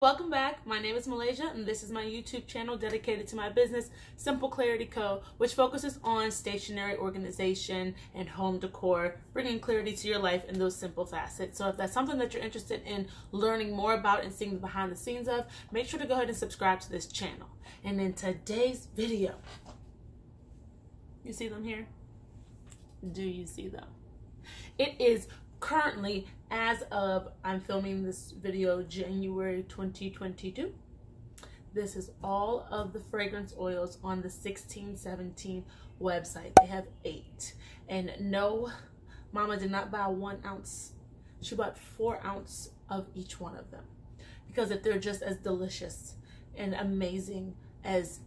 Welcome back. My name is Malaysia and this is my YouTube channel dedicated to my business, Simple Clarity Co., which focuses on stationery organization and home decor, bringing clarity to your life in those simple facets. So if that's something that you're interested in learning more about and seeing the behind the scenes of, make sure to go ahead and subscribe to this channel. And in today's video, you see them here? Do you see them? It is currently, as of I'm filming this video, January 2022. This is all of the fragrance oils on the 1617 website. They have 8. And no, Mama did not buy 1 ounce. She bought 4 ounces of each one of them. Because if they're just as delicious and amazing as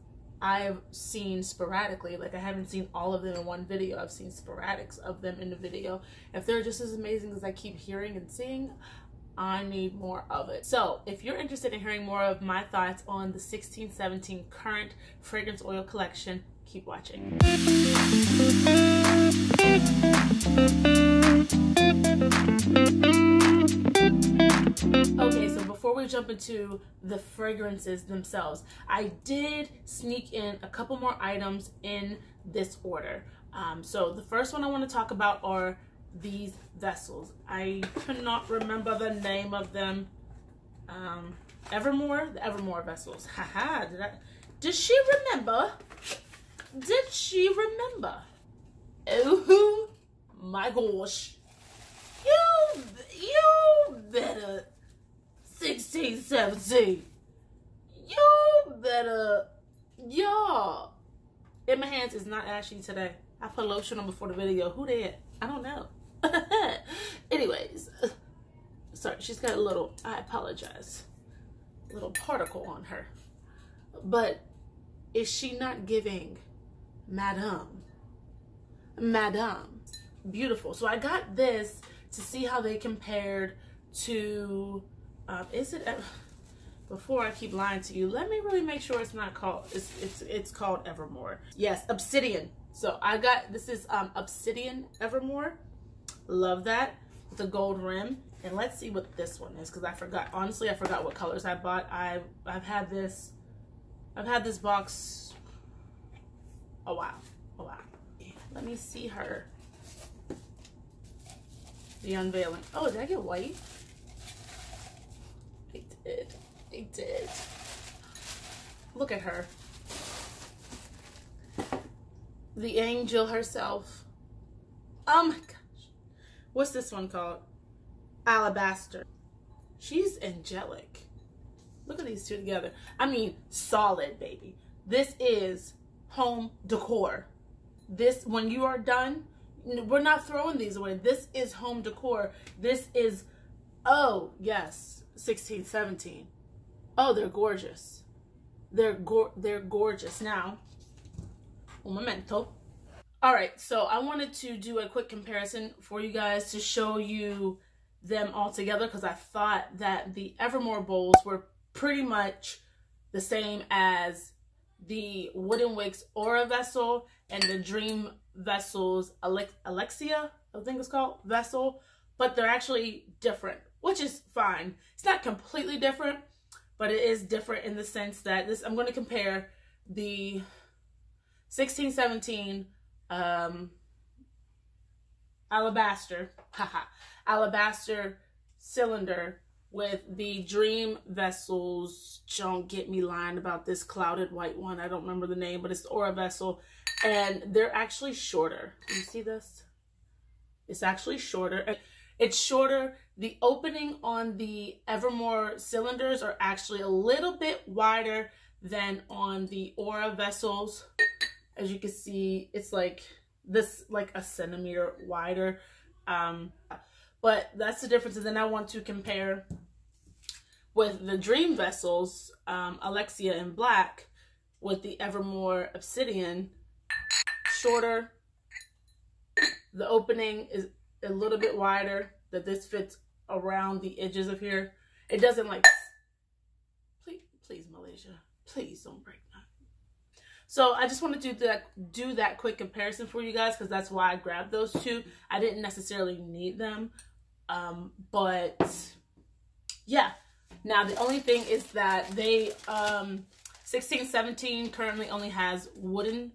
I've seen sporadically, like I haven't seen all of them in one video, I've seen sporadics of them in the video. If they're just as amazing as I keep hearing and seeing, I need more of it. So if you're interested in hearing more of my thoughts on the 1617 current fragrance oil collection, keep watching. Okay, so before we jump into the fragrances themselves, I did sneak in a couple more items in this order. So the first one I want to talk about are these vessels. I cannot remember the name of them. Evermore? The Evermore vessels. Haha, did she remember? Did she remember? Oh my gosh. You better 1617. You better, y'all. In my hands is not ashy today. I put lotion on before the video. Who did? I don't know. Anyways, sorry, she's got a little, I apologize, little particle on her. But is she not giving Madame? Beautiful. So I got this to see how they compared to, before I keep lying to you, let me really make sure it's not called, it's called Evermore. Yes, Obsidian. So I got, this is Obsidian Evermore. Love that, with a gold rim. And let's see what this one is, because I forgot, honestly, I forgot what colors I bought. I've had this box a while. Let me see her. The unveiling. Oh, did I get white? I did. Look at her. The angel herself. Oh my gosh. What's this one called? Alabaster. She's angelic. Look at these two together. I mean, solid, baby. This is home decor. This, when you are done, we're not throwing these away. This is home decor. This is, oh yes, 1617. Oh, they're gorgeous. They're gorgeous. Now, un momento. All right, so I wanted to do a quick comparison for you guys to show you them all together, because I thought that the Evermore bowls were pretty much the same as the Wooden Wicks Aura vessel and the Dream Vessels Alexia, I think it's called, vessel, but they're actually different, which is fine. It's not completely different, but it is different in the sense that this, I'm going to compare the 1617 Alabaster cylinder with the Dream Vessels. Don't get me lying about this clouded white one. I don't remember the name, but it's the Aura vessel. And they're actually shorter. Can you see this? It's actually shorter. It's shorter. The opening on the Evermore cylinders are actually a little bit wider than on the Aura vessels. As you can see, it's like this, like a centimeter wider. But that's the difference. And then I want to compare with the Dream Vessels, Alexia in black, with the Evermore Obsidian. Shorter. The opening is a little bit wider, that this fits around the edges of here. It doesn't like, please Malaysia, please don't break that. So I just want to do that quick comparison for you guys, because that's why I grabbed those two. I didn't necessarily need them, but yeah, Now, the only thing is that they, 1617 currently only has wooden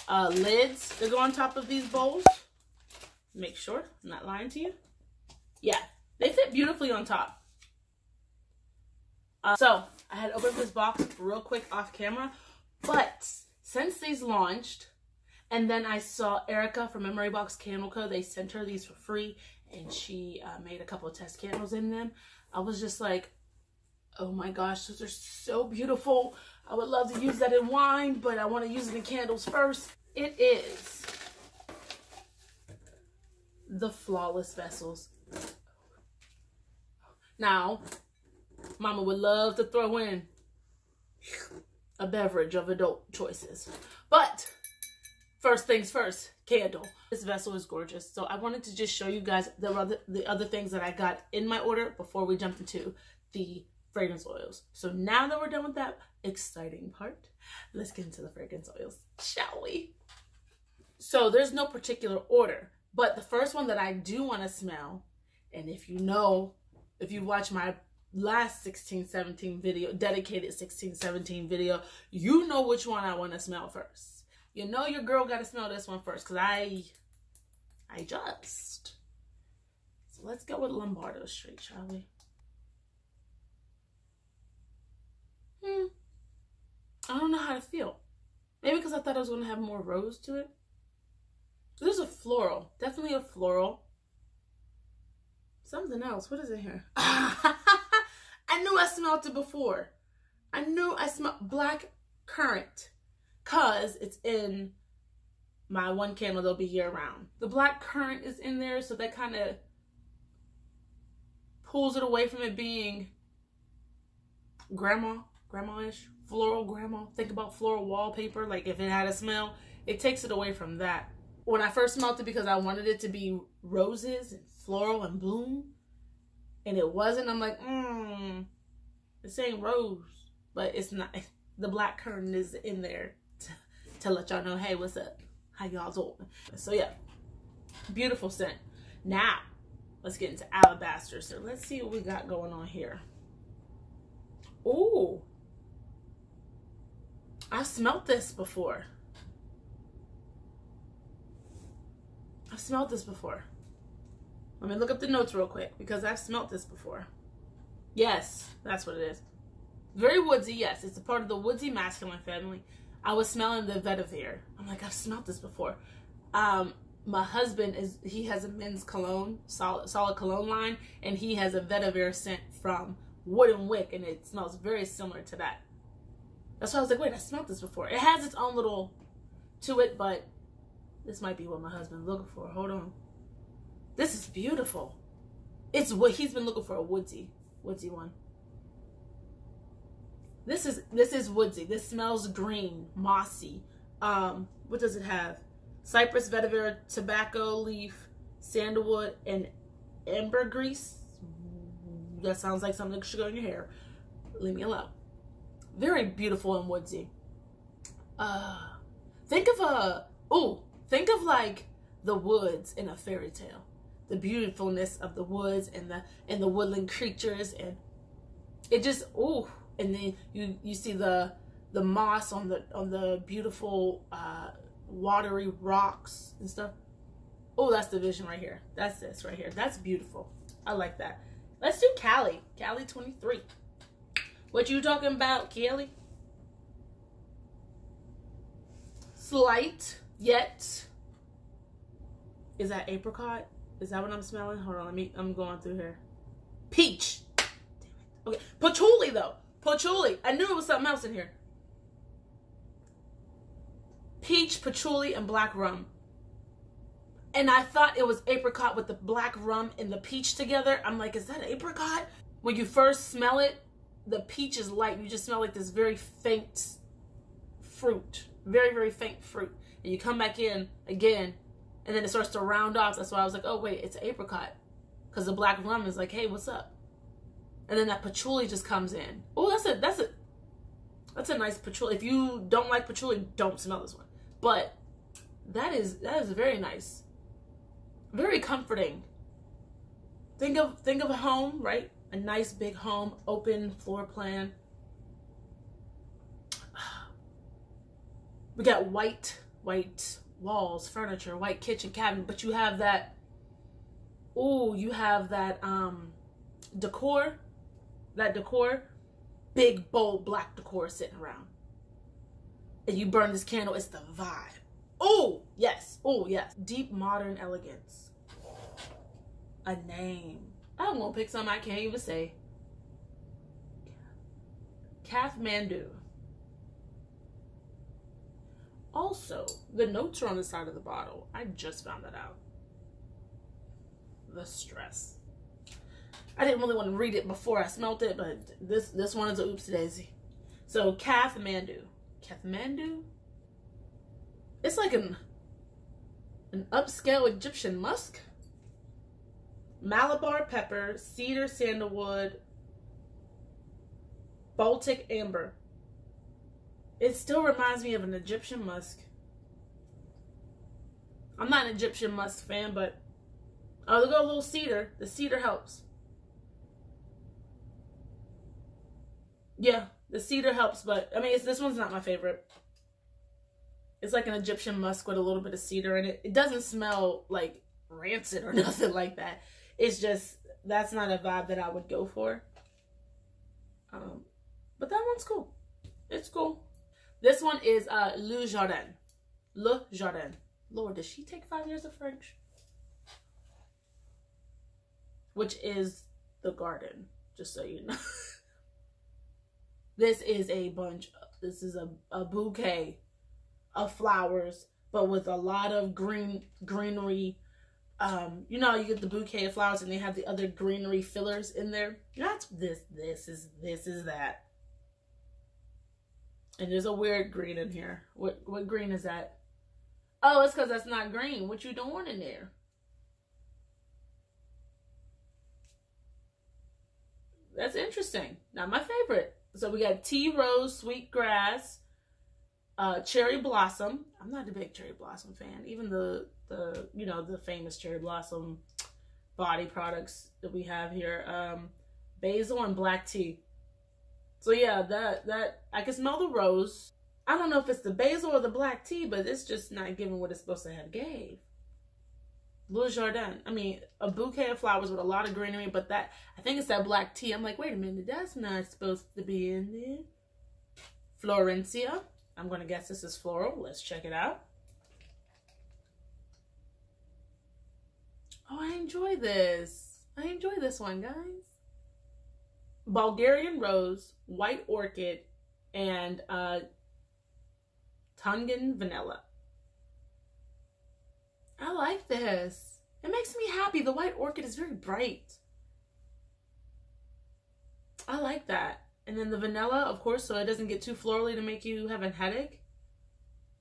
lids that go on top of these bowls. Make sure I'm not lying to you. Yeah, they fit beautifully on top. So I had opened this box real quick off camera, but since these launched, and then I saw Erica from Memory Box Candle Co. They sent her these for free, and she made a couple of test candles in them. I was just like, oh my gosh, those are so beautiful. I would love to use that in wine, but I want to use it in candles first. It is the Flawless Vessels. Now, Mama would love to throw in a beverage of adult choices, but first things first, candle. This vessel is gorgeous. So I wanted to just show you guys the other things that I got in my order before we jumped into the fragrance oils. So now that we're done with that exciting part, let's get into the fragrance oils, shall we? So there's no particular order, but the first one that I do want to smell, and if you watch my last 1617 video, dedicated 1617 video, you know which one I want to smell first. You know your girl got to smell this one first, because I just. So let's go with Lombard Street, shall we? I don't know how to feel. Maybe because I thought I was going to have more rose to it. This is a floral. Definitely a floral. Something else. What is it here? I knew I smelled it before. I knew I smelled black currant, because it's in my one candle that'll be year round. The black currant is in there, so that kind of pulls it away from it being grandma-ish, floral grandma. Think about floral wallpaper, like if it had a smell, it takes it away from that. When I first smelled it, because I wanted it to be roses and floral and bloom, and it wasn't, I'm like, it's ain't rose, but it's not. The black currant is in there to let y'all know, hey, what's up? How y'all doing? So yeah, beautiful scent. Now, let's get into Alabaster. So let's see what we got going on here. Ooh, I've smelled this before. I've smelled this before. Let me look up the notes real quick, because I've smelled this before. Yes, that's what it is. Very woodsy, yes. It's a part of the woodsy masculine family. I was smelling the vetiver. I'm like, I've smelled this before. My husband, he has a men's cologne, solid cologne line, and he has a vetiver scent from Wooden Wick, and it smells very similar to that. That's why I was like, wait, I smelled this before. It has its own little to it, but this might be what my husband's looking for. Hold on. This is beautiful. It's what he's been looking for, a woodsy one. This is woodsy. This smells green, mossy. What does it have? Cypress, vetiver, tobacco leaf, sandalwood, and ambergris. That sounds like something that should go in your hair. Leave me alone. Very beautiful and woodsy. Think of like the woods in a fairy tale. The beautifulness of the woods and the woodland creatures, and it just and then you see the moss on the beautiful watery rocks and stuff. Oh, that's the vision right here. That's this right here. That's beautiful. I like that. Let's do Cali. Cali 23. What you talking about, Cali? Slight, yet. Is that apricot? Is that what I'm smelling? Hold on, I'm going through here. Peach. Damn it. Okay, patchouli though. Patchouli. I knew it was something else in here. Peach, patchouli, and black rum. And I thought it was apricot with the black rum and the peach together. I'm like, is that apricot? When you first smell it, the peach is light. You just smell like this very faint fruit. Very, very faint fruit. And you come back in again, and then it starts to round off. That's why I was like, oh, wait, it's apricot. Because the black rum is like, hey, what's up? And then that patchouli just comes in. Oh, that's a nice patchouli. If you don't like patchouli, don't smell this one. But that is very nice. Very comforting. Think of a home, right? A nice big home, open floor plan. We got white walls, furniture, white kitchen cabinet, but you have that, ooh, you have that decor, big, bold, black decor sitting around. And you burn this candle, it's the vibe. Oh, yes. Oh, yes. Deep modern elegance. A name. I'm gonna pick something I can't even say. Kathmandu. Also, the notes are on the side of the bottle. I just found that out. The stress. I didn't really want to read it before I smelt it, but this one is a oopsie daisy. So Kathmandu. Kathmandu? It's like an upscale Egyptian musk. Malabar pepper, cedar sandalwood, Baltic amber. It still reminds me of an Egyptian musk. I'm not an Egyptian musk fan, but oh, look at a little cedar. The cedar helps. Yeah, the cedar helps, but I mean, this one's not my favorite. It's like an Egyptian musk with a little bit of cedar in it. It doesn't smell like rancid or nothing like that. It's just, that's not a vibe that I would go for. But that one's cool. It's cool. This one is Le Jardin. Le Jardin. Lord, did she take 5 years of French? Which is the garden, just so you know. This is a a bouquet of flowers, but with a lot of greenery. You know, you get the bouquet of flowers and they have the other greenery fillers in there. That's this is that. And there's a weird green in here. What green is that? Oh, it's because that's not green. What you doing in there? That's interesting. Not my favorite. So we got tea rose, sweet grass, cherry blossom. I'm not a big cherry blossom fan. Even the you know, the famous cherry blossom body products that we have here. Basil and black tea. So yeah, that I can smell the rose. I don't know if it's the basil or the black tea, but it's just not giving what it's supposed to have gave. Le Jardin. I mean, a bouquet of flowers with a lot of greenery, but that, I think it's that black tea. I'm like, wait a minute, that's not supposed to be in there. Florencia. I'm going to guess this is floral. Let's check it out. Oh, I enjoy this. I enjoy this one, guys. Bulgarian rose, white orchid, and Tungan vanilla. I like this. It makes me happy. The white orchid is very bright. I like that. And then the vanilla, of course, so it doesn't get too florally to make you have a headache.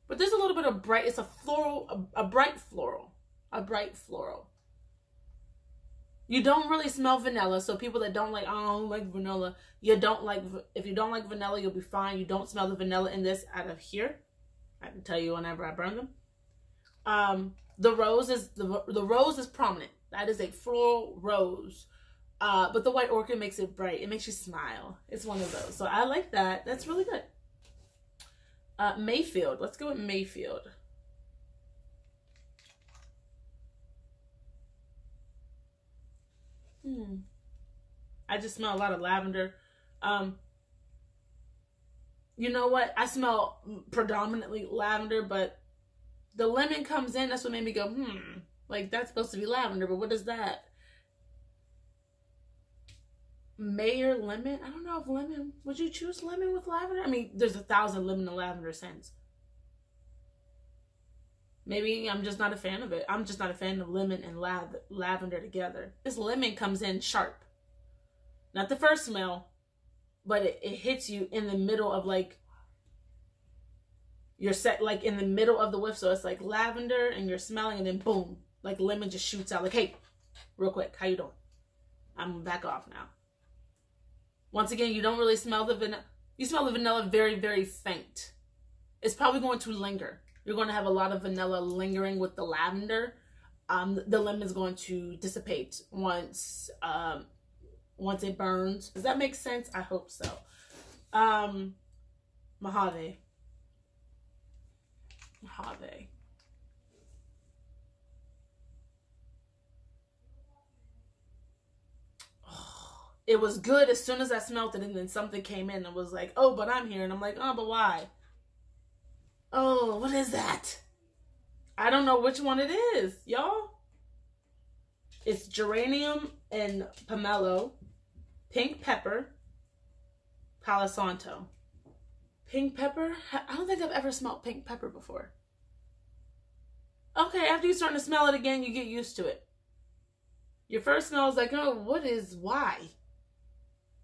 But there's a little bit of bright, it's a floral, a bright floral. A bright floral. You don't really smell vanilla, so people that don't like, oh, I don't like vanilla, if you don't like vanilla, you'll be fine. You don't smell the vanilla in this out of here. I can tell you whenever I burn them. The rose is prominent. That is a floral rose. But the white orchid makes it bright. It makes you smile. It's one of those. So I like that. That's really good. Mayfield. Let's go with Mayfield. I just smell a lot of lavender. You know what? I smell predominantly lavender, but the lemon comes in. That's what made me go, like that's supposed to be lavender, but what is that? Mayor lemon? I don't know if lemon, would you choose lemon with lavender? I mean, there's 1,000 lemon and lavender scents. Maybe I'm just not a fan of it. I'm just not a fan of lemon and lavender together. This lemon comes in sharp. Not the first smell, but it hits you in the middle of like, you're set like in the middle of the whiff. So it's like lavender and you're smelling and then boom, like lemon just shoots out like, hey, real quick, how you doing? I'm back off now. Once again, you don't really smell the vanilla. You smell the vanilla very, very faint. It's probably going to linger. You're going to have a lot of vanilla lingering with the lavender. The lemon is going to dissipate once once it burns. Does that make sense? I hope so. Mojave. Mojave. Oh, it was good as soon as I smelled it, and then something came in and was like, oh, but I'm here. And I'm like, oh, but why? Oh, what is that? I don't know which one it is, y'all. It's geranium and pomelo, pink pepper, Palo Santo. Pink pepper? I don't think I've ever smelled pink pepper before. Okay, after you start to smell it again, you get used to it. Your first smell is like, oh, why?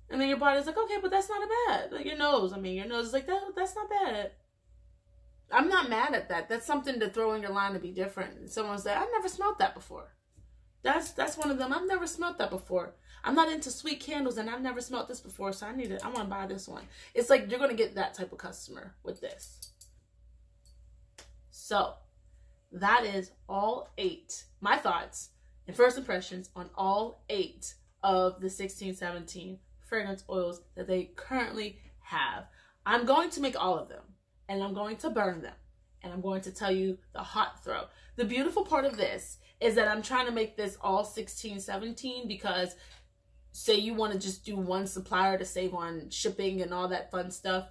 And then your body's like, okay, but that's not bad. Like your nose is like, that's not bad. I'm not mad at that. That's something to throw in your line to be different. And someone's like, I've never smelled that before. That's one of them. I've never smelled that before. I'm not into sweet candles, and I've never smelled this before, so I want to buy this one. It's like you're going to get that type of customer with this. So, that is all 8. My thoughts and first impressions on all 8 of the 1617 fragrance oils that they currently have. I'm going to make all of them, and I'm going to burn them, and I'm going to tell you the hot throw. The beautiful part of this is that I'm trying to make this all 1617 because say you want to just do one supplier to save on shipping and all that fun stuff.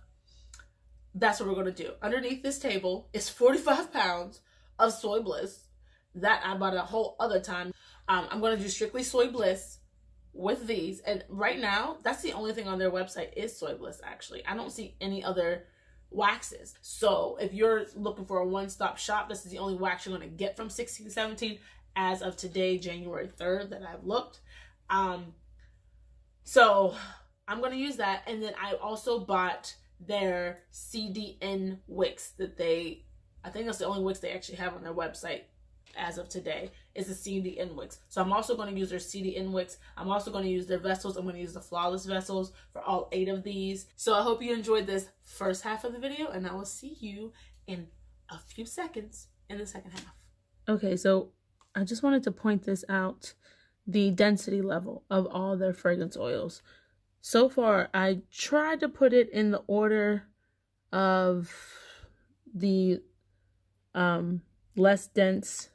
That's what we're going to do. Underneath this table is 45 pounds of Soy Bliss that I bought a whole other time. I'm going to do strictly Soy Bliss with these. And right now, that's the only thing on their website is Soy Bliss, actually. I don't see any other waxes. So if you're looking for a one-stop shop, this is the only wax you're going to get from 1617 as of today, January 3rd, that I've looked. So I'm going to use that. And then I also bought their CDN wicks that I think that's the only wicks they actually have on their website as of today is the CDN wicks. So I'm also going to use their CDN wicks. I'm also going to use their vessels. I'm going to use the Flawless vessels for all 8 of these. So I hope you enjoyed this first half of the video, and I will see you in a few seconds in the second half. Okay, so I just wanted to point this out, the density level of all their fragrance oils. So far, I tried to put it in the order of the less dense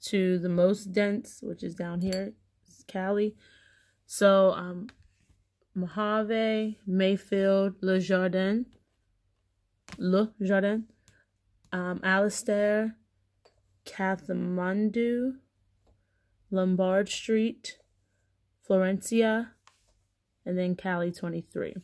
to the most dense, which is down here. It's Cali. So, Mojave, Mayfield, Le Jardin, Alabaster, Kathmandu, Lombard Street, Florencia, and then Cali 23.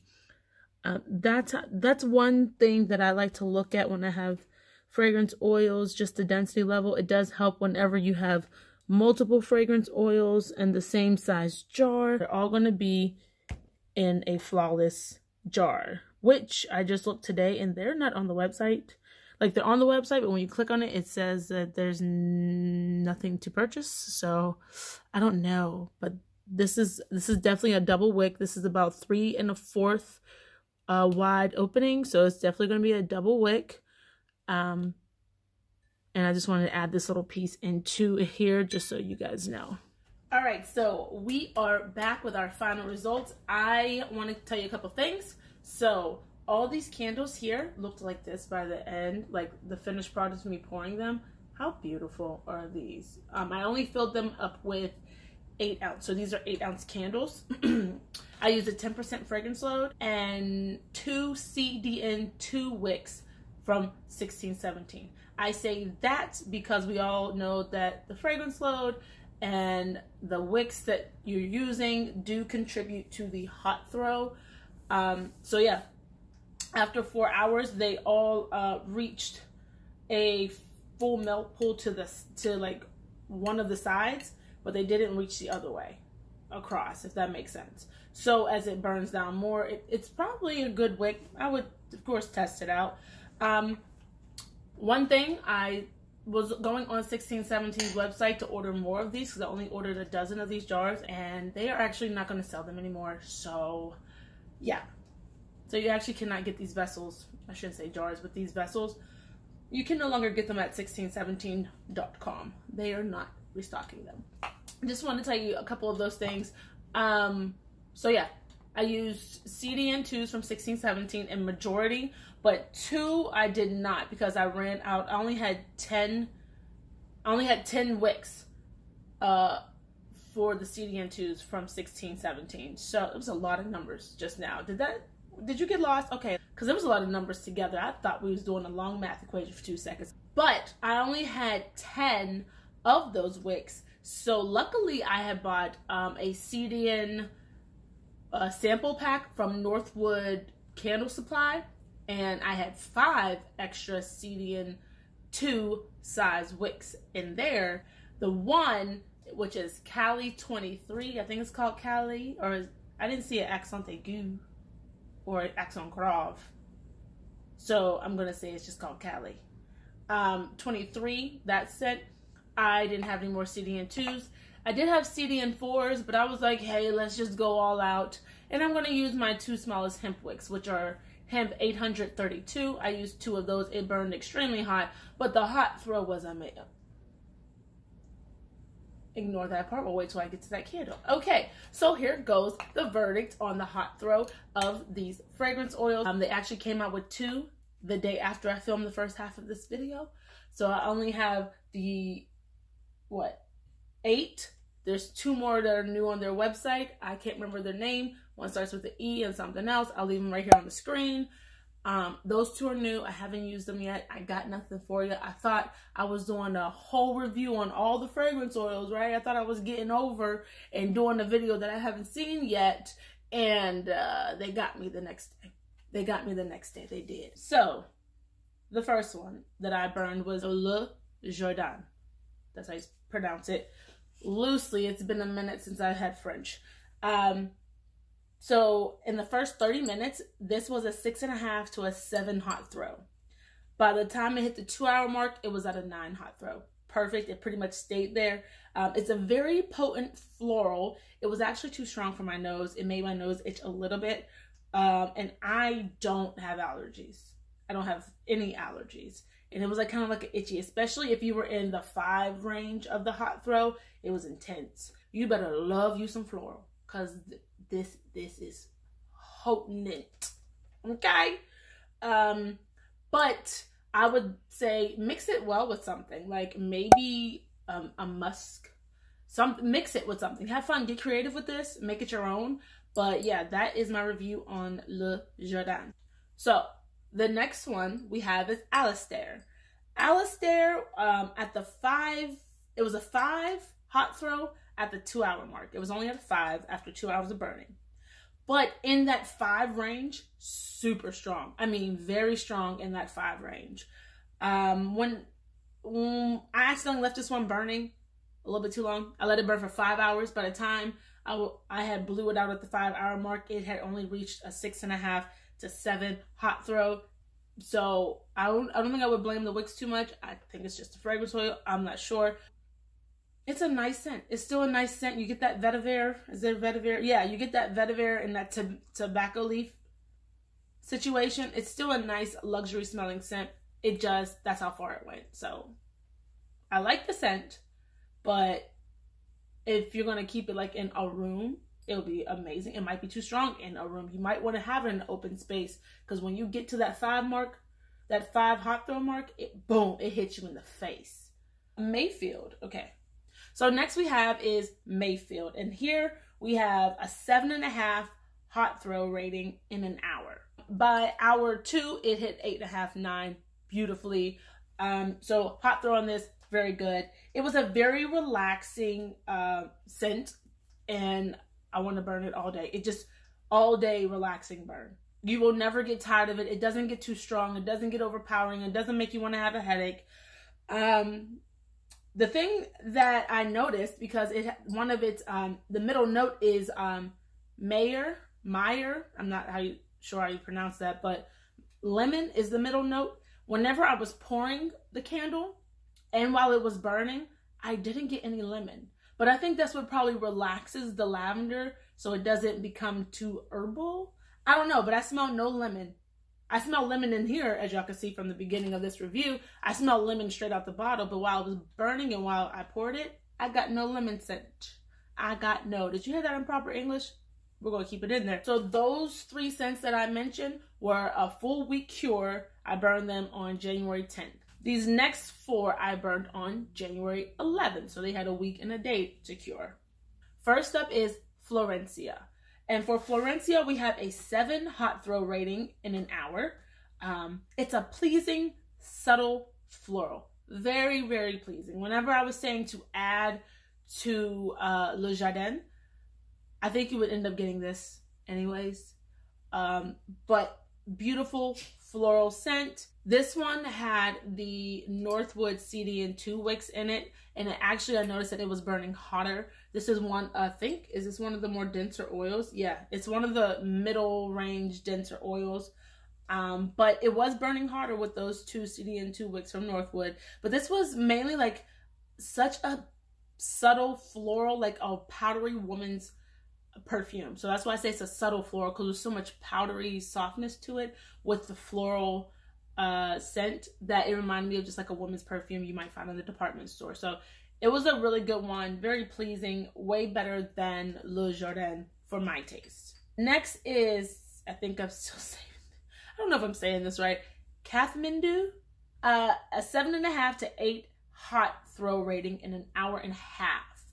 That's one thing that I like to look at when I have fragrance oils, just the density level. It does help whenever you have multiple fragrance oils in the same size jar. They're all going to be in a Flawless jar, which I just looked today, and they're not on the website. Like, they're on the website, but when you click on it, it says that there's nothing to purchase. So I don't know, but this is definitely a double wick. This is about 3 1/4 wide opening, so it's definitely going to be a double wick. And I just wanted to add this little piece into here just so you guys know. All right, so we are back with our final results. I want to tell you a couple things. So all these candles here looked like this by the end, like the finished product of me pouring them. How beautiful are these? I only filled them up with 8 ounce. So these are 8 ounce candles. I used a 10% fragrance load and 2 CDN 2 wicks from 1617. I say that because we all know that the fragrance load and the wicks that you're using do contribute to the hot throw. So yeah, after 4 hours, they all reached a full melt pool to like one of the sides, but they didn't reach the other way across, if that makes sense. So as it burns down more, it's probably a good wick. I would, of course, test it out. One thing, I was going on 1617's website to order more of these because I only ordered a dozen of these jars, and they are actually not going to sell them anymore. So yeah, so you actually cannot get these vessels. I shouldn't say jars, but these vessels, you can no longer get them at 1617.com. They are not restocking them. I just want to tell you a couple of those things. So yeah, I used CDN2s from 1617 in majority, but 2 I did not because I ran out. I only had 10 wicks for the CDN2s from 1617. So it was a lot of numbers just now. Did you get lost? Okay, because there was a lot of numbers together. I thought we was doing a long math equation for 2 seconds. But I only had 10 of those wicks. So luckily I had bought a CDN sample pack from Northwood Candle Supply, and I had 5 extra CDN 2 size wicks in there. The one, which is Cali 23, I think it's called Cali, or I didn't see an accent aigu or an accent grave, so I'm gonna say it's just called Cali. 23, that scent, I didn't have any more CDN 2s. I did have CDN 4s, but I was like, hey, let's just go all out, and I'm gonna use my 2 smallest hemp wicks, which are Hemp 832. I used 2 of those. It burned extremely hot, but the hot throw was amazing. Ignore that part. We'll wait till I get to that candle. Okay, so here goes the verdict on the hot throw of these fragrance oils. They actually came out with 2 the day after I filmed the first half of this video. So I only have the, 8. There's 2 more that are new on their website. I can't remember their name. One starts with an E and something else. I'll leave them right here on the screen. Those 2 are new. I haven't used them yet. I got nothing for you. I thought I was doing a whole review on all the fragrance oils, right? I thought I was getting over and doing a video that I haven't seen yet. And they got me the next day. They got me the next day. They did. So the first one that I burned was Le Jardin. That's how you pronounce it. Loosely, it's been a minute since I had French. So in the first 30 minutes, this was a 6.5 to a 7 hot throw. By the time it hit the 2-hour mark, it was at a 9 hot throw. Perfect. It pretty much stayed there. It's a very potent floral. It was actually too strong for my nose. It made my nose itch a little bit. And I don't have allergies. I don't have any allergies. And it was like kind of like an itchy, especially if you were in the 5 range of the hot throw. It was intense. You better love you some floral, because this is potent. Okay? But I would say mix it well with something, like maybe a musk. Mix it with something. Have fun. Get creative with this. Make it your own. But yeah, that is my review on Le Jardin. So the next one we have is Alabaster. Alabaster at the 5, it was a 5 hot throw at the 2-hour mark. It was only at a 5 after 2 hours of burning. But in that 5 range, super strong. I mean, very strong in that 5 range. When I accidentally left this one burning a little bit too long, I let it burn for 5 hours. By the time I had blew it out at the 5-hour mark, it had only reached a 6.5 to 7 hot throw. So I don't think I would blame the wicks too much. I think it's just a fragrance oil. I'm not sure. It's a nice scent. It's still a nice scent. You get that vetiver. Is there vetiver? Yeah, you get that vetiver and that tobacco leaf situation. It's still a nice luxury smelling scent. It just, that's how far it went. So I like the scent, but if you're going to keep it like in a room, it'll be amazing. It might be too strong in a room. You might want to have it in an open space, because when you get to that 5 mark, that 5 hot throw mark, boom, it hits you in the face. Mayfield. Okay. So next we have is Mayfield. And here we have a 7.5 hot throw rating in an hour. By hour 2, it hit 8.5, 9 beautifully. So hot throw on this, very good. It was a very relaxing scent, and I want to burn it all day. It just all day relaxing burn. You will never get tired of it. It doesn't get too strong. It doesn't get overpowering. It doesn't make you want to have a headache. The thing that I noticed, because one of its the middle note is Meyer. I'm not sure how you pronounce that, but lemon is the middle note. Whenever I was pouring the candle and while it was burning, I didn't get any lemon. But I think that's what probably relaxes the lavender so it doesn't become too herbal. I don't know, but I smell no lemon. I smell lemon in here, as y'all can see from the beginning of this review. I smell lemon straight out the bottle, but while it was burning and while I poured it, I got no lemon scent. I got no. Did you hear that in proper English? we're going to keep it in there. So those 3 scents that I mentioned were a full week cure. I burned them on January 10th. These next 4 I burned on January 11th. So they had a week and a day to cure. First up is Florencia. And for Florencia, we have a 7 hot throw rating in an hour. It's a pleasing, subtle floral. Very, very pleasing. Whenever I was saying to add to Le Jardin, I think you would end up getting this anyways. But beautiful floral scent. This one had the Northwood CDN 2 wicks in it, and I noticed that it was burning hotter. This is one, is this one of the more denser oils? Yeah, it's one of the middle range denser oils. But it was burning harder with those 2 CDN 2 wicks from Northwood. But this was mainly like such a subtle floral, like a powdery woman's perfume. So that's why I say it's a subtle floral, because there's so much powdery softness to it with the floral scent that it reminded me of just like a woman's perfume you might find in the department store. So it was a really good one, very pleasing, way better than Le Jardin for my taste. Next is, I think I'm still saying, I don't know if I'm saying this right, Kathmandu, a 7.5 to 8 hot throw rating in an hour and a half.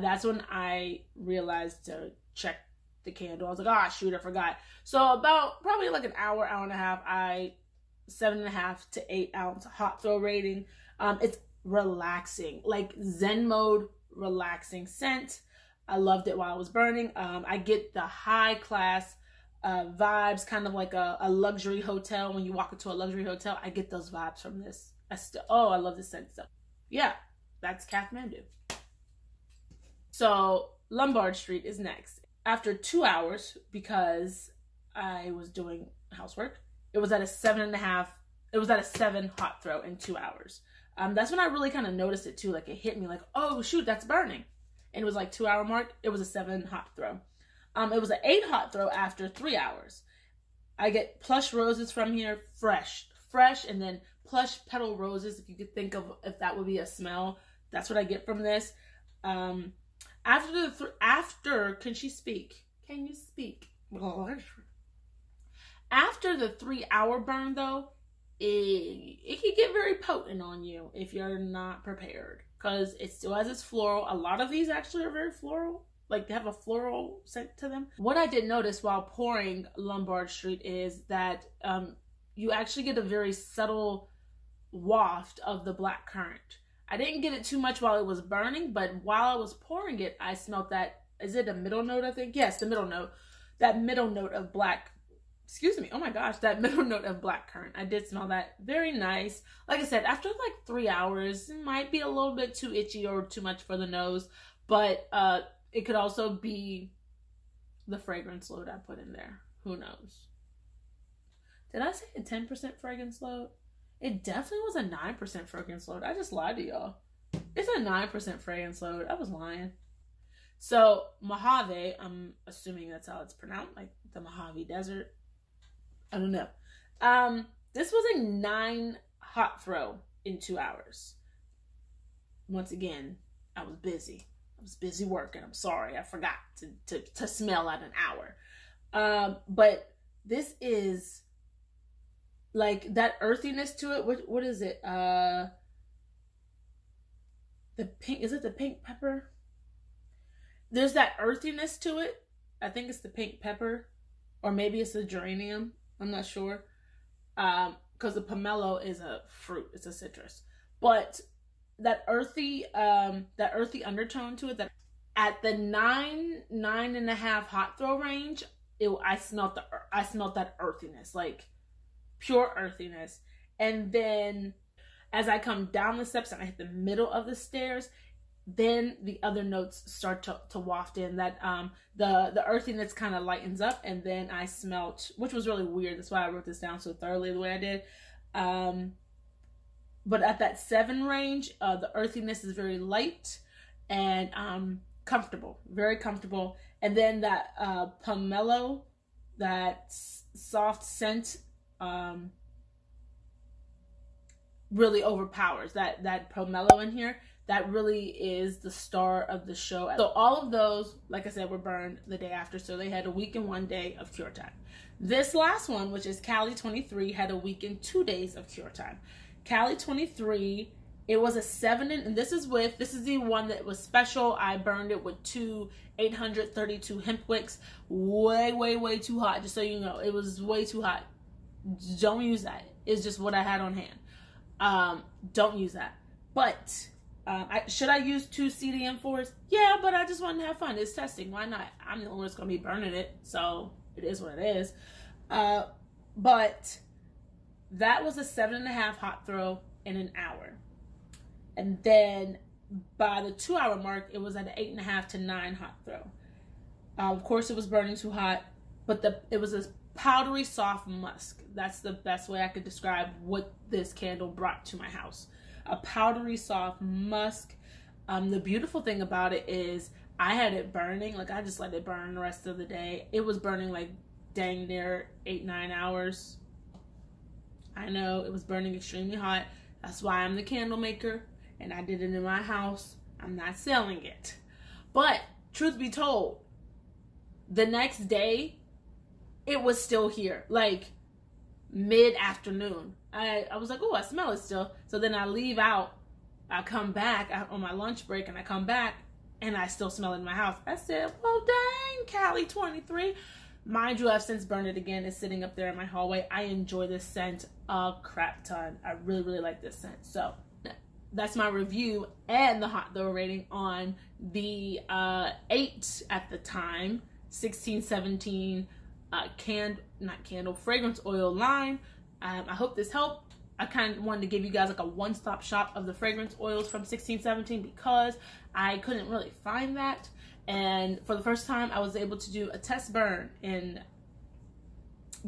That's when I realized to check the candle. I was like, oh shoot, I forgot. So about probably like an hour, hour and a half, 7.5 to 8 ounce hot throw rating. It's relaxing, like Zen mode relaxing scent. I loved it while I was burning. I get the high class vibes, kind of like a luxury hotel. When you walk into a luxury hotel, I get those vibes from this. I love this scent stuff. Yeah, that's Kathmandu. So Lombard Street is next. After 2 hours, because I was doing housework, it was at a 7.5. It was at a 7 hot throw in 2 hours. That's when I really kind of noticed it too. Like it hit me like, oh shoot, that's burning. And it was like 2 hour mark. It was a 7 hot throw. It was an 8 hot throw after 3 hours. I get plush roses from here, fresh, and then plush petal roses. If you could think of if that would be a smell, that's what I get from this. After, can she speak? Can you speak? After the 3 hour burn though, it can get very potent on you if you're not prepared, because it still has its floral. A lot of these actually are very floral. Like they have a floral scent to them. What I did notice while pouring Lombard Street is that you actually get a very subtle waft of the black currant. I didn't get it too much while it was burning, but while I was pouring it, I smelled that, is it a middle note, I think? Yes, the middle note. That middle note of black, oh my gosh, that middle note of black currant. I did smell that. Very nice. Like I said, after like 3 hours, it might be a little bit too itchy or too much for the nose, but it could also be the fragrance load I put in there. Who knows? Did I say a 10% fragrance load? It definitely was a 9% fragrance load. I just lied to y'all. It's a 9% fragrance load. I was lying. So, Mojave, I'm assuming that's how it's pronounced, like the Mojave Desert. I don't know. This was a 9 hot throw in 2 hours. Once again, I was busy. I was busy working. I'm sorry. I forgot to smell at an hour. But this is like that earthiness to it. What is it? The pink, is it the pink pepper? There's that earthiness to it. I think it's the pink pepper, or maybe it's the geranium. I'm not sure. Because the pomelo is a fruit. It's a citrus. But that earthy undertone to it, that at the 9.5 hot throw range, I smelled that earthiness, like pure earthiness. And then as I come down the steps and I hit the middle of the stairs, then the other notes start to waft in. That the earthiness kind of lightens up, and then I smelt, which was really weird. That's why I wrote this down so thoroughly the way I did. But at that 7 range, the earthiness is very light and comfortable, very comfortable. And then that pomelo, that soft scent, really overpowers. That pomelo in here, that really is the star of the show. So all of those, like I said, were burned the day after. So they had a week and 1 day of cure time. This last one, which is Cali 23, had a week and 2 days of cure time. Cali 23, it was a 7, and this is the one that was special. I burned it with 2 832 hemp wicks. Way too hot, just so you know. It was way too hot. Don't use that. It's just what I had on hand. Don't use that. But should I use 2 CDM4s? Yeah, but I just wanted to have fun. It's testing. Why not? I'm the only one that's going to be burning it, so it is what it is. But that was a 7.5 hot throw in an hour. And then by the 2-hour mark, it was at an 8.5 to 9 hot throw. Of course, it was burning too hot, but it was a powdery soft musk. That's the best way I could describe what this candle brought to my house. A powdery soft musk. The beautiful thing about it is I had it burning, like I just let it burn the rest of the day. It was burning like dang near 8-9 hours. I know it was burning extremely hot. That's why I'm the candle maker, and I did it in my house. I'm not selling it. But truth be told, the next day it was still here, like mid-afternoon. I was like, oh, I smell it still. So then I leave out, I come back on my lunch break, and I come back and I still smell it in my house. I said, well, dang, Cali 23. Mind you, I've since burned it again. It's sitting up there in my hallway. I enjoy this scent a crap ton. I really like this scent. So that's my review and the hot throw rating on the 8 at the time, 1617 fragrance oil line. I hope this helped. I kind of wanted to give you guys like a one-stop shop of the fragrance oils from 1617 because I couldn't really find that. And for the first time, I was able to do a test burn and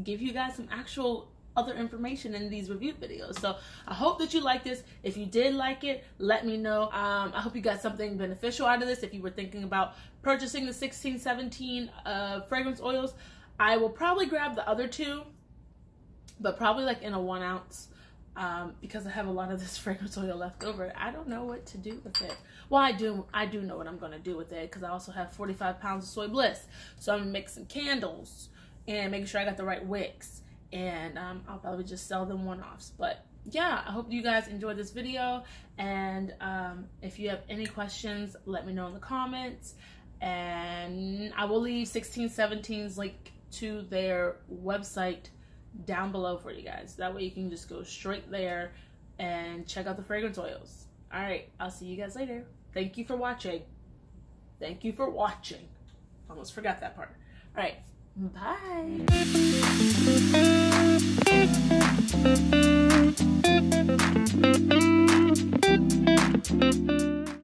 give you guys some actual other information in these review videos. So I hope that you like this. If you did like it, let me know. I hope you got something beneficial out of this. If you were thinking about purchasing the 1617 fragrance oils, I will probably grab the other 2, but probably like in a 1 ounce. Because I have a lot of this fragrance oil left over. I don't know what to do with it. Well, I do know what I'm going to do with it, because I also have 45 pounds of soy bliss. So I'm going to make some candles and making sure I got the right wicks. And I'll probably just sell them one-offs. But yeah, I hope you guys enjoyed this video. And if you have any questions, let me know in the comments. And I will leave 1617's link to their website down below for you guys. That way you can just go straight there and check out the fragrance oils. All right, I'll see you guys later. Thank you for watching. Thank you for watching. Almost forgot that part. All right, bye.